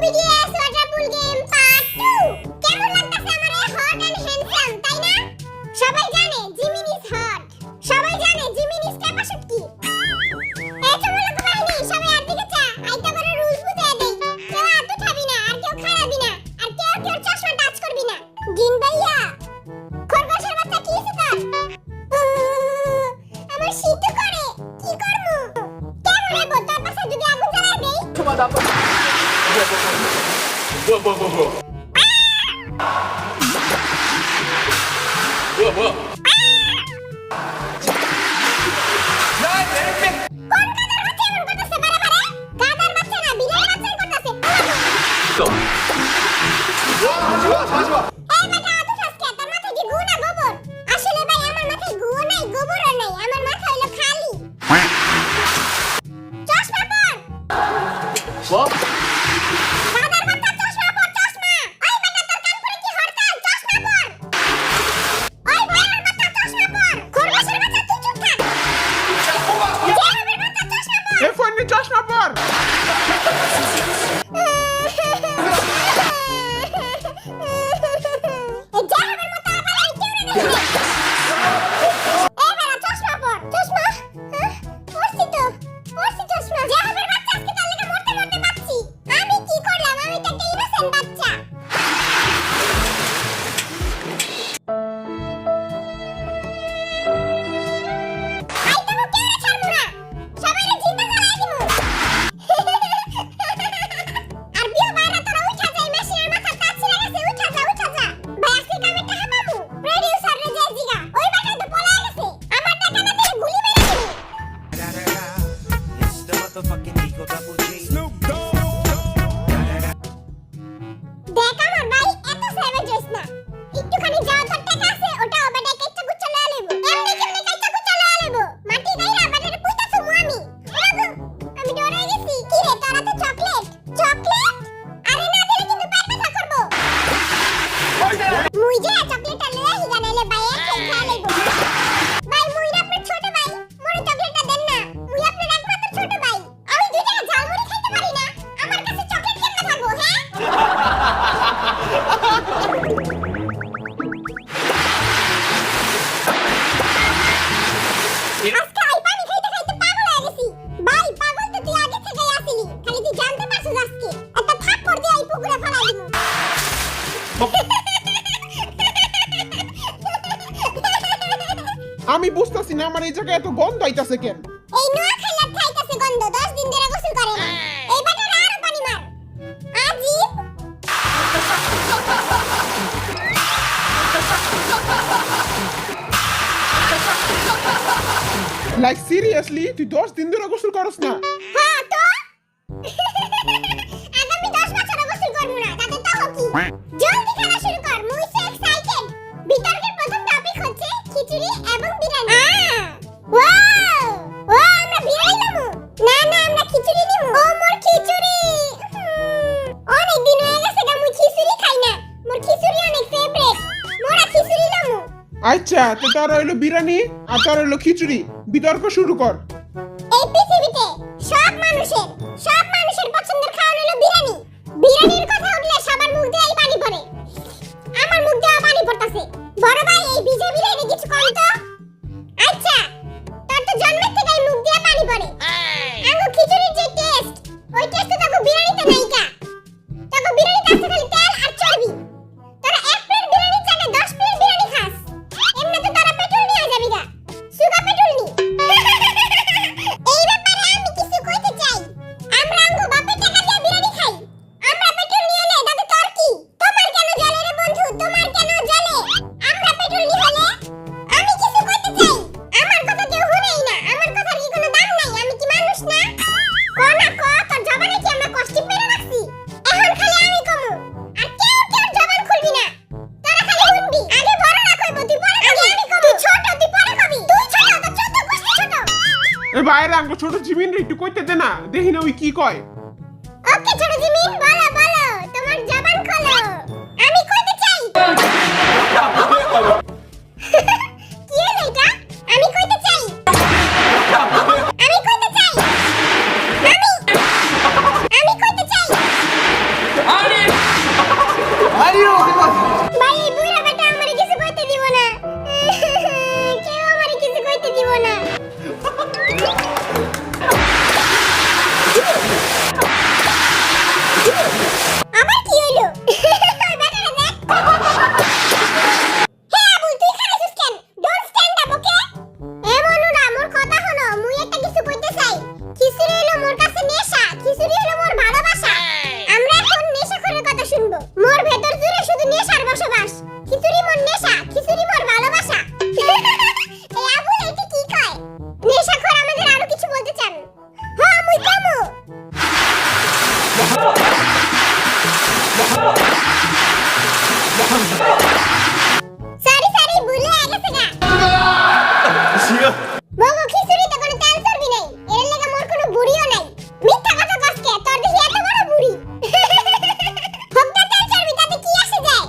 BDS water পুল game part 2 কেমন লাগতেছে আমার এই হট এন্ড হ্যান্ডসাম তাই না? সবাই জানে জিমিন ইজ হট, সবাই জানে জিমিন ইজ ক্যাপাসিটি কি। এই চমলক বাহিনী সবাই আর দিকে চা, আইতা করে রুলস বুঝায় দেই। কেউ হাত উঠাবি না, আর কেউ খাড়াবি না, আর কেউ চশমা টাচ করবি না। জিন ভাইয়া খরগোশের বাচ্চা কি হইছে তোর? আমার শীত করে, কি করমু? কেমন রে তোর পাশে যদি আগুন জ্বালায় দেই? আমি বুঝতাছি না আমার এই জায়গায় এত গন্ধ আইতাছে কেন? এই নোয়া খাইলা খাইতাছে গন্ধ, 10 দিন ধরে গোসল করে না। এই বাটারে আরো পানি মার। আজিব। লাইক সিরিয়াসলি তুই 10 দিন ধরে গোসল করছ না? হ্যাঁ তো আগামী 10 বছর গোসল করব না, তাতে তো কি? জলদি খেলা শুরু কর, মুই সো এক্সাইটেড। বিতর্কের প্রথম টপিক হচ্ছে খিচুড়ি এবং বিরিয়ানি। ওয়াও ওয়াও, আমরা বিরিয়ানি নেব না, আমরা খিচুড়ি নেব। ও মোর খিচুড়ি, অনেক দিন হয়ে গেছে গা মুই খিচুড়ি খাই না। মোর খিচুড়ি অনেক ফেভারিট, মোরা খিচুড়ি নেব। আচ্ছা তো তোর হইলো বিরিয়ানি আর তোর হইলো খিচুড়ি, বিতর্ক শুরু কর। এই পৃথিবীতে সব মানুষের পছন্দের খাওয়া হলো বিরিয়ানি। বিরিয়ানির কথা উঠলে সবার মুখ দিয়ে পানি পড়ে, আমার মুখ দিয়ে পানি পড়তাছে। বড় ভাই এই ভিজে বিরিয়ানি কিছু কম তো। আচ্ছা তোর তো জন্মের থেকেই মুখ দিয়ে পানি পড়ে। আঙ্গো খিচুড়ির যে টেস্ট, ওই টেস্ট তো বিরিয়ানিতে নাই কা। তোকে বিরিয়ানিতে আছে খালি তেল আর চর্বি। তোরা এক প্লেট বিরিয়ানির জায়গায় 10 প্লেট বিরিয়ানি খাস, এমনি তো তোরা পেট্রোল নিয়ে যাবি গা, সুগা পেট্রোল নি। এই ব্যাপারে আমি কিছু কইতে চাই। আমরা আঙ্গো বাপের টাকা দিয়ে বিরিয়ানি খাই, আমরা পেট্রোল নিয়ে এলে দাদা তোর কি? তোমার কেন জ্বলে রে বন্ধু, তোমার কেন জ্বলে? আমরা পেট্রোল নিয়ে হলে আমি কিছু কইতে চাই। আমার কথা কেউ শুনেই না, আমার কথার কি কোনো দাম নাই? আমি কি মানুষ না? কো না কো, তোর জবানে কি আমরা কষ্টি পেরে রাখছি? এখন খালি আমি কমু, আর কেউ জবান খুলবি না। তোরা খালি শুনবি, আগে বড়রা কইব, তুই পরে কবি। আমি কমু, তুই ছোট, তুই পরে কবি। তুই ছোট, তোর চোদ্দ গোষ্ঠী ছোট। এ বাইরে আঙ্গ ছোট জিমিন রে একটু কইতে দে না, দেখি না ওই কি কয়। ওকে ছোট জিমিন, বলো বলো, তোমার জবান খোলো, আমি কইতে চাই। কি হলো এটা? আমি কইতে চাই, আমি কইতে চাই, আমি কইতে চাই। সরি ভুলে গেছে গা বাবা খিচুড়িতে কোনো তেল চর্বি নাই এর লাগা মোর কোনো বুড়িও নাই মিথ্যা কথা কসকে তোর দেখি এত বড় বুড়ি হকটা তেল চর্বি তাতে কি আসে যায়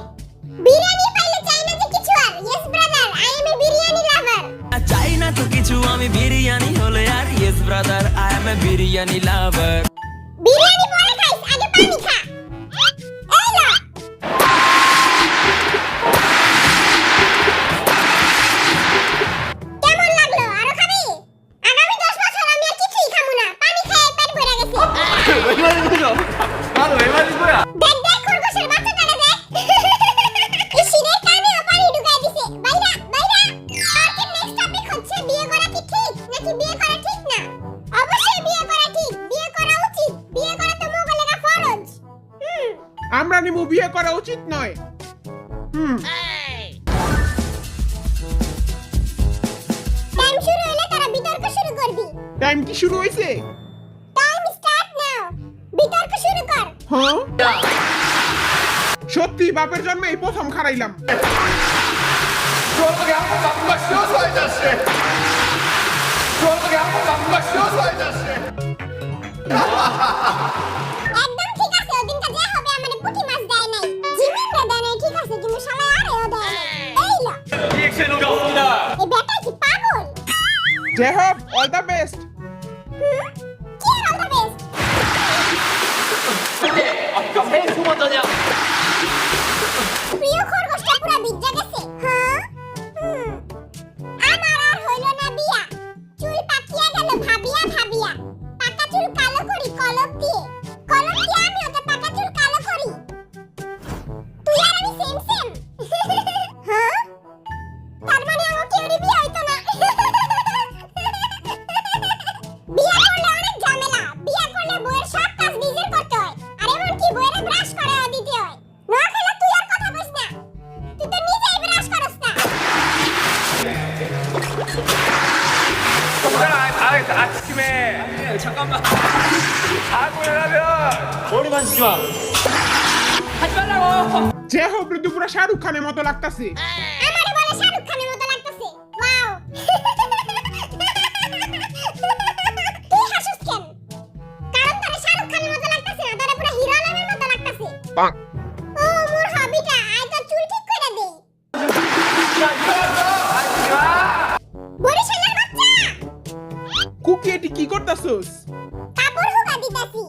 বিরিয়ানি পাইলে চাই না যে কিছু আর yes brother I M A biryani লাভার চাই না তো কিছু আমি বিরিয়ানি হলে আর yes brother I M A biryani লাভার বিরিয়ানি পরে খাইস আগে পানি খা এই লো কেমন লাগলো আরো খাবি আগামী 10 বছর আমি আর কিছুই খামু না পানি খেয়ে পেট ভরে গেছে দেখ খরগোশের বাচ্চাটারে দেখ এই শিরে কানেও পানি ঢুকাই দিছে বাইরা আজকের নেক্সট টপিক হচ্ছে বিয়ে করা কি ঠিক নাকি বিয়ে করা ঠিক না অবশ্যই বিয়ে করা ঠিক বিয়ে করা উচিত বিয়ে করা তো মোগল লাগা ফরজ আমরা নিমু বিয়ে করা উচিত নয়। টাইম শুরু হলে তারা বিতর্ক শুরু করবি টাইম কি শুরু হইছে? টাইম স্টার্ট নাও বিতর্ক শুরু কর হ্যাঁ সত্যি বাপের জন্মে এই প্রথম খারাইলাম। একদম ঠিক আছে ওদিনটা যে হবে আমারে পুঁটি মাছ দেয় নাই জিমিনরে দেয় নাই ঠিক আছে কিন্তু শালা আরেও দেয় নাই এই লো এই বেটা কি পাগল যে হোক অল দ্য বেস্ট। কি আর অল দ্য বেস্ট প্রিয় খরগোশটা পুরা বিজ্জা গেছে হ্যাঁ আমার আর হইল না বিয়া চুল পাকিয়া গেল ভাবিয়া পাকা চুল কালো করি কলম দিয়ে আমি ওটা পাকা চুল কালো করি তুই আর আমি সেম হ্যাঁ তার মানে আমার কেউরি বিয়ে হইতো না বিয়ে করলে অনেক ঝামেলা বিয়ে করলে বউয়ের সব কাজ নিজের করতে হয় আর এমনকি বউয়ের ব্রাশ করাও দিতে হয় না খেলে তুই আর কথা বলিস না তুই তো নিজেই ব্রাশ করস না 잠깐만. 아무래라면 머리만 쓰지 마. 하지 말라고. যে হোক ঋতু পুরা শাহরুখ খানের মতো লাগতাছে। আমারে বলে শাহরুখ খানের মতো লাগতেছে ওয়াও তুই হাসিস কেন কারণ তোরে শাহরুখ খানের মতো লাগতেছে না তোরে পুরো হিরো আলমের মতো লাগতেছে ও মোর হবিটা আই তো চুল ঠিক করে দেই বরিশালের বাচ্চা কুকি এটি কি করতাছস? কাপড় হুগা দিতাছি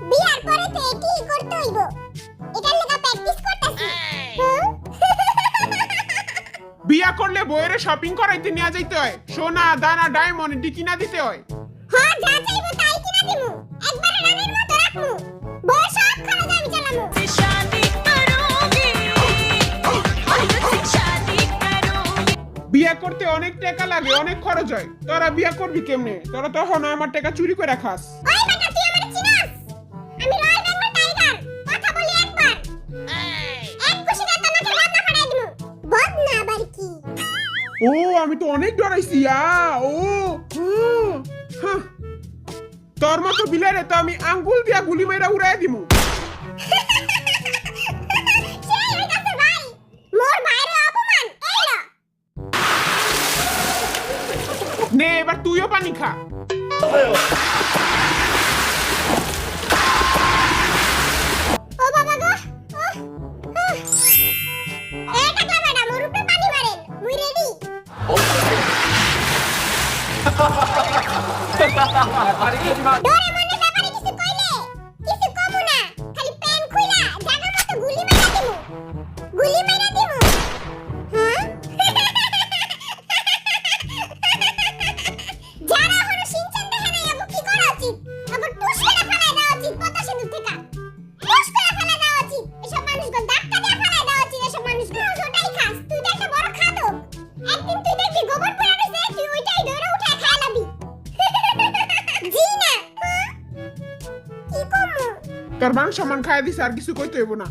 বিয়ার পরে তো এটি করতে হইব এটার লাগা প্র্যাকটিস করতাছি বিয়া করলে বইয়ের শপিং করাইতে নিয়ে যাইতে হয়, সোনা দানা ডায়মন্ড এটি কিনা দিতে হয়। হ্যাঁ যা চাইবো তাই কিনা দিমু একবার রানের মতো রাখমু বয়স সব খরচ আমি চালামু शादी करोगे शादी करोगे বিয়া করতে অনেক টাকা লাগে, অনেক খরচ হয়। তোরা বিয়া করবি কেমনে? তোরা তখন আমার টাকা চুরি করে খাস। ওই বেটা তুই আমারে চিনাস আমি রয়্যাল বেঙ্গল টাইগার কথা বলি একবার এক খুশিতে তোমাকে বদনা ফাড়াই দিমু বদনা আবার কি ও আমি তো অনেক ডরাইছি ও হ্যাঁ। তোর মতো বিলারে তো আমি আঙ্গুল দিয়া গুলি মাইরা উড়াই দিমু। সেই হইতাছে ভাই মোর ভাইরে অপমান এই লো নে এবার তুইও পানি খা। ও বাবা গো এই টাকলা বেটা মোর উপরে পানি মারেন মুই রেডি ডোরেমনের ব্যাপারে কিছু কইলে কিছু কমু না খালি প্যান খুইলা জায়গা মতো গুলি মাইরা দিমু হ্যাঁ যারা হলো সিনচান দেখে নাই আবু কি করা উচিত আবার টুস করে ফেলাই দেওয়া উচিত পদ্মা সেতু থেকে টুস করে ফেলাই দেওয়া উচিত এসব মানুষগুলো ধাক্কা দিয়ে ফেলাই দেওয়া উচিত এসব মানুষগুলো ওটাই খাস তুই তো একটা বড় খাদক একদিন তুই দেখবি গোবর পড়ে রয়েছে তুই ওইটাই ধরে উঠে খাই লাবি জি না হ্যাঁ? কি কমু তোর মান সম্মান খাই দিছে আর কিছু কইতে হইব না।